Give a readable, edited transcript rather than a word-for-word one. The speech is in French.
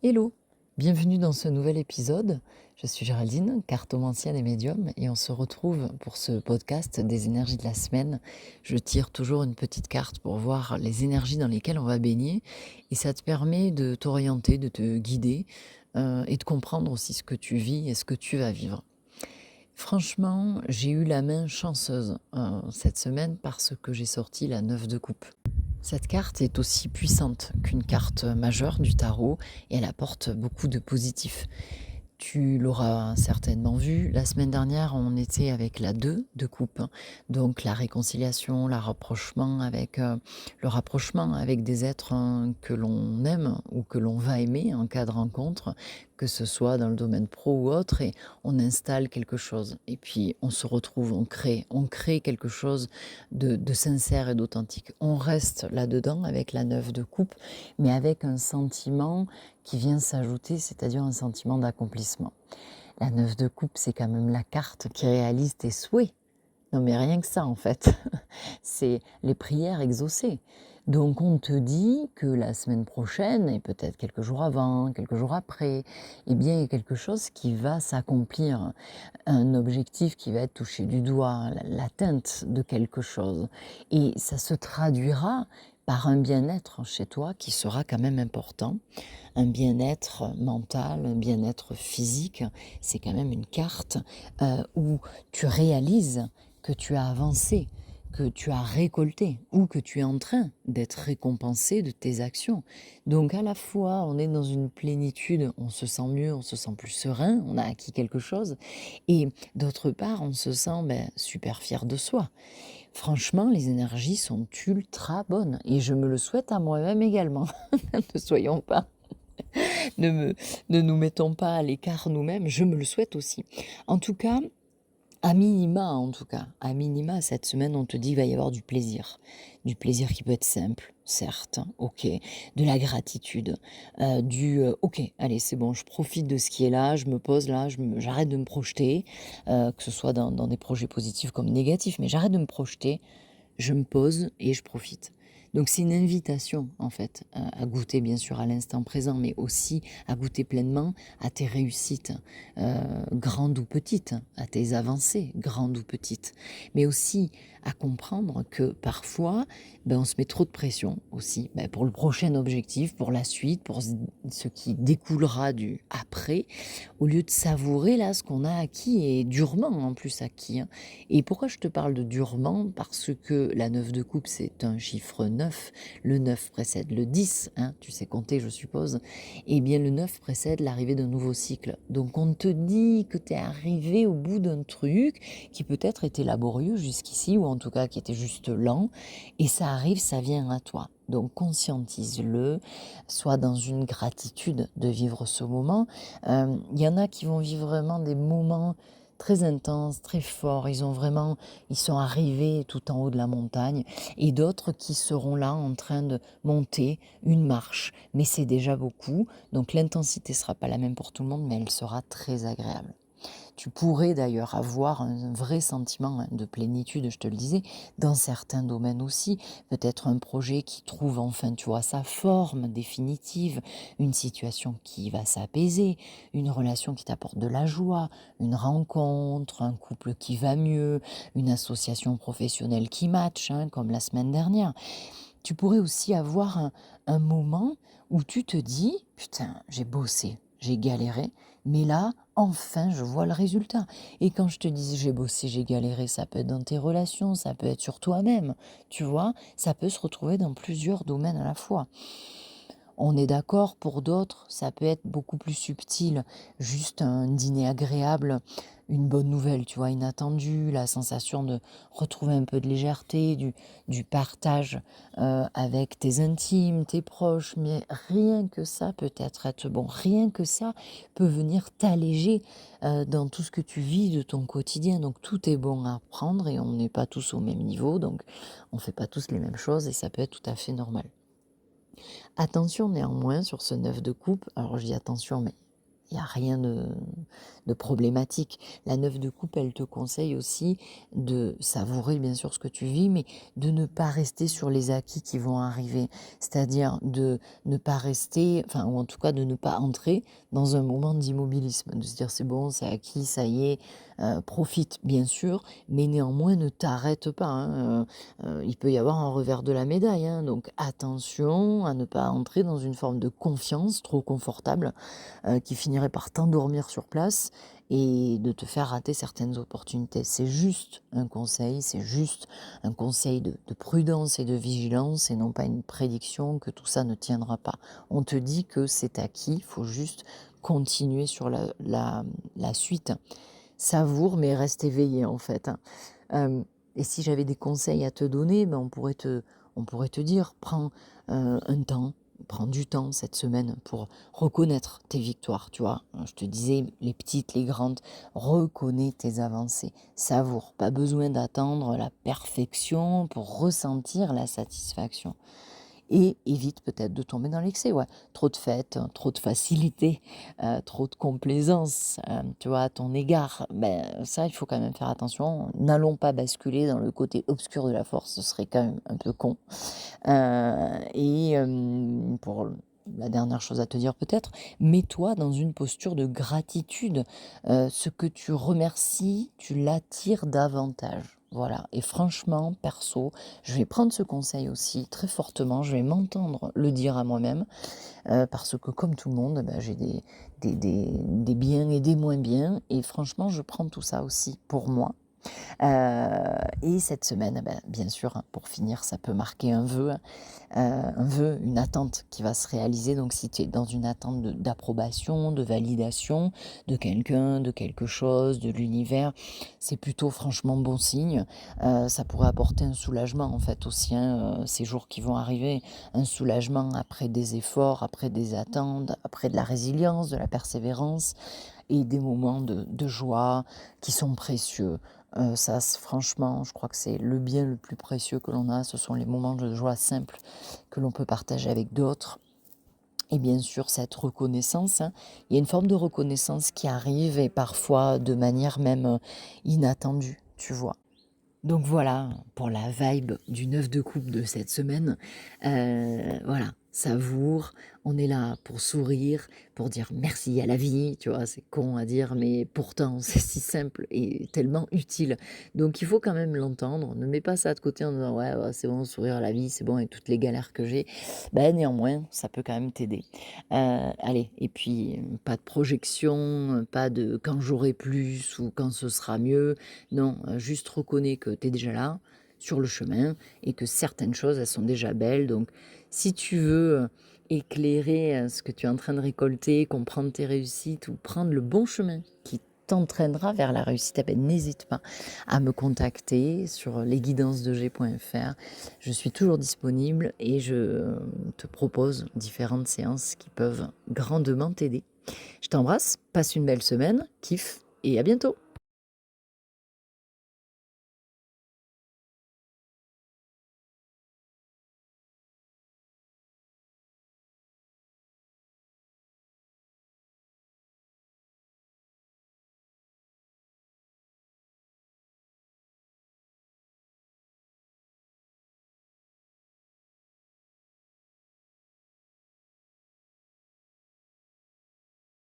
Hello, bienvenue dans ce nouvel épisode. Je suis Géraldine, cartomancienne et médium, et on se retrouve pour ce podcast des énergies de la semaine. Je tire toujours une petite carte pour voir les énergies dans lesquelles on va baigner, et ça te permet de t'orienter, de te guider, et de comprendre aussi ce que tu vis et ce que tu vas vivre. Franchement, j'ai eu la main chanceuse cette semaine parce que j'ai sorti la 9 de coupe. Cette carte est aussi puissante qu'une carte majeure du tarot et elle apporte beaucoup de positif. Tu l'auras certainement vu, la semaine dernière, on était avec la 2 de coupe, donc la réconciliation, le rapprochement avec des êtres que l'on aime ou que l'on va aimer en cas de rencontre, que ce soit dans le domaine pro ou autre, et on installe quelque chose. Et puis on se retrouve, on crée quelque chose de sincère et d'authentique. On reste là-dedans avec la 9 de coupe, mais avec un sentiment qui vient s'ajouter, c'est-à-dire un sentiment d'accomplissement. La 9 de coupe, c'est quand même la carte qui réalise tes souhaits. Non mais rien que ça en fait, c'est les prières exaucées. Donc on te dit que la semaine prochaine, et peut-être quelques jours avant, quelques jours après, eh bien il y a quelque chose qui va s'accomplir, un objectif qui va être touché du doigt, l'atteinte de quelque chose. Et ça se traduira par un bien-être chez toi qui sera quand même important, un bien-être mental, un bien-être physique. C'est quand même une carte où tu réalises que tu as avancé, que tu as récolté ou que tu es en train d'être récompensé de tes actions. Donc à la fois, on est dans une plénitude, on se sent mieux, on se sent plus serein, on a acquis quelque chose, et d'autre part, on se sent super fier de soi. Franchement, les énergies sont ultra bonnes et je me le souhaite à moi-même également. Ne soyons pas, ne, me- ne nous mettons pas à l'écart nous-mêmes, je me le souhaite aussi. En tout cas, à minima, cette semaine, on te dit qu'il va y avoir du plaisir. Du plaisir qui peut être simple, certes, ok. De la gratitude, ok, allez, c'est bon, je profite de ce qui est là, je me pose là, j'arrête de me projeter, que ce soit dans des projets positifs comme négatifs, mais j'arrête de me projeter, je me pose et je profite. Donc c'est une invitation en fait à goûter bien sûr à l'instant présent, mais aussi à goûter pleinement à tes réussites, grandes ou petites, à tes avancées, grandes ou petites, mais aussi à comprendre que parfois on se met trop de pression aussi pour le prochain objectif, pour la suite, pour ce qui découlera du après, au lieu de savourer là ce qu'on a acquis et durement en plus acquis, hein. Et pourquoi je te parle de durement? Parce que la 9 de coupe, c'est un chiffre 9. Le 9 précède le 10, hein, tu sais compter, je suppose. Eh bien, le 9 précède l'arrivée d'un nouveau cycle. Donc, on te dit que tu es arrivé au bout d'un truc qui peut-être était laborieux jusqu'ici, ou en tout cas qui était juste lent. Et ça arrive, ça vient à toi. Donc, conscientise-le, sois dans une gratitude de vivre ce moment. Il y en a qui vont vivre vraiment des moments très intenses, très forts. Ils sont arrivés tout en haut de la montagne, et d'autres qui seront là en train de monter une marche. Mais c'est déjà beaucoup, donc l'intensité sera pas la même pour tout le monde, mais elle sera très agréable. Tu pourrais d'ailleurs avoir un vrai sentiment de plénitude, je te le disais, dans certains domaines aussi. Peut-être un projet qui trouve enfin, tu vois, sa forme définitive, une situation qui va s'apaiser, une relation qui t'apporte de la joie, une rencontre, un couple qui va mieux, une association professionnelle qui match, hein, comme la semaine dernière. Tu pourrais aussi avoir un moment où tu te dis: «Putain, j'ai bossé, j'ai galéré, mais là, enfin, je vois le résultat». Et quand je te dis: «J'ai bossé, j'ai galéré», ça peut être dans tes relations, ça peut être sur toi-même, tu vois? Ça peut se retrouver dans plusieurs domaines à la fois. On est d'accord, pour d'autres, ça peut être beaucoup plus subtil, juste un dîner agréable, une bonne nouvelle, tu vois, inattendue, la sensation de retrouver un peu de légèreté, du partage avec tes intimes, tes proches, mais rien que ça peut être bon, rien que ça peut venir t'alléger dans tout ce que tu vis de ton quotidien. Donc tout est bon à prendre et on n'est pas tous au même niveau, donc on ne fait pas tous les mêmes choses et ça peut être tout à fait normal. Attention néanmoins sur ce 9 de coupe, alors je dis attention, mais Il y a rien de problématique. La 9 de coupe, elle te conseille aussi de savourer bien sûr ce que tu vis, mais de ne pas rester sur les acquis qui vont arriver. C'est-à-dire de ne pas rester, enfin, ou en tout cas de ne pas entrer dans un moment d'immobilisme, de se dire: «C'est bon, c'est acquis, ça y est», profite bien sûr, mais néanmoins ne t'arrête pas, hein, il peut y avoir un revers de la médaille, hein, donc attention à ne pas entrer dans une forme de confiance trop confortable, qui finirait par t'endormir sur place et de te faire rater certaines opportunités. C'est juste un conseil, c'est juste un conseil de prudence et de vigilance et non pas une prédiction que tout ça ne tiendra pas. On te dit que c'est acquis, il faut juste continuer sur la suite. Savoure, mais reste éveillé en fait, hein. Et si j'avais des conseils à te donner, ben, on pourrait te dire: «Prends, un temps, prends du temps cette semaine pour reconnaître tes victoires», tu vois? Je te disais les petites, les grandes, reconnais tes avancées, savoure. Pas besoin d'attendre la perfection pour ressentir la satisfaction. Et évite peut-être de tomber dans l'excès, ouais. Trop de fêtes, trop de facilité, trop de complaisance, tu vois, à ton égard. Ben, ça, il faut quand même faire attention. N'allons pas basculer dans le côté obscur de la force, ce serait quand même un peu con. Pour la dernière chose à te dire peut-être, mets-toi dans une posture de gratitude. Ce que tu remercies, tu l'attires davantage. Voilà, et franchement, perso, je vais prendre ce conseil aussi très fortement, je vais m'entendre le dire à moi-même, parce que comme tout le monde, bah, j'ai des biens et des moins bien, et franchement, je prends tout ça aussi pour moi. Et cette semaine, bah, bien sûr, hein, pour finir, ça peut marquer un vœu, une attente qui va se réaliser. Donc si tu es dans une attente d'approbation, de validation de quelqu'un, de quelque chose, de l'univers, c'est plutôt franchement bon signe. Ça pourrait apporter un soulagement en fait aussi, hein, ces jours qui vont arriver, un soulagement après des efforts, après des attentes, après de la résilience, de la persévérance et des moments de joie qui sont précieux. Ça, franchement, je crois que c'est le bien le plus précieux que l'on a, ce sont les moments de joie simples que l'on peut partager avec d'autres. Et bien sûr, cette reconnaissance, hein, il y a une forme de reconnaissance qui arrive et parfois de manière même inattendue, tu vois. Donc voilà, pour la vibe du 9 de coupe de cette semaine, voilà, savoure, on est là pour sourire, pour dire merci à la vie, tu vois? C'est con à dire, mais pourtant c'est si simple et tellement utile. Donc il faut quand même l'entendre, ne mets pas ça de côté en disant: «Ouais, ouais, c'est bon, sourire à la vie, c'est bon et toutes les galères que j'ai». Ben néanmoins, ça peut quand même t'aider. Allez, et puis, pas de projection, pas de quand j'aurai plus ou quand ce sera mieux. Non, juste reconnais que tu es déjà là, sur le chemin et que certaines choses, elles sont déjà belles. Donc si tu veux, éclairer, ce que tu es en train de récolter, comprendre tes réussites ou prendre le bon chemin qui t'entraînera vers la réussite, eh beh, n'hésite pas à me contacter sur lesguidancesdeg.fr. Je suis toujours disponible et je te propose différentes séances qui peuvent grandement t'aider. Je t'embrasse, passe une belle semaine, kiffe et à bientôt!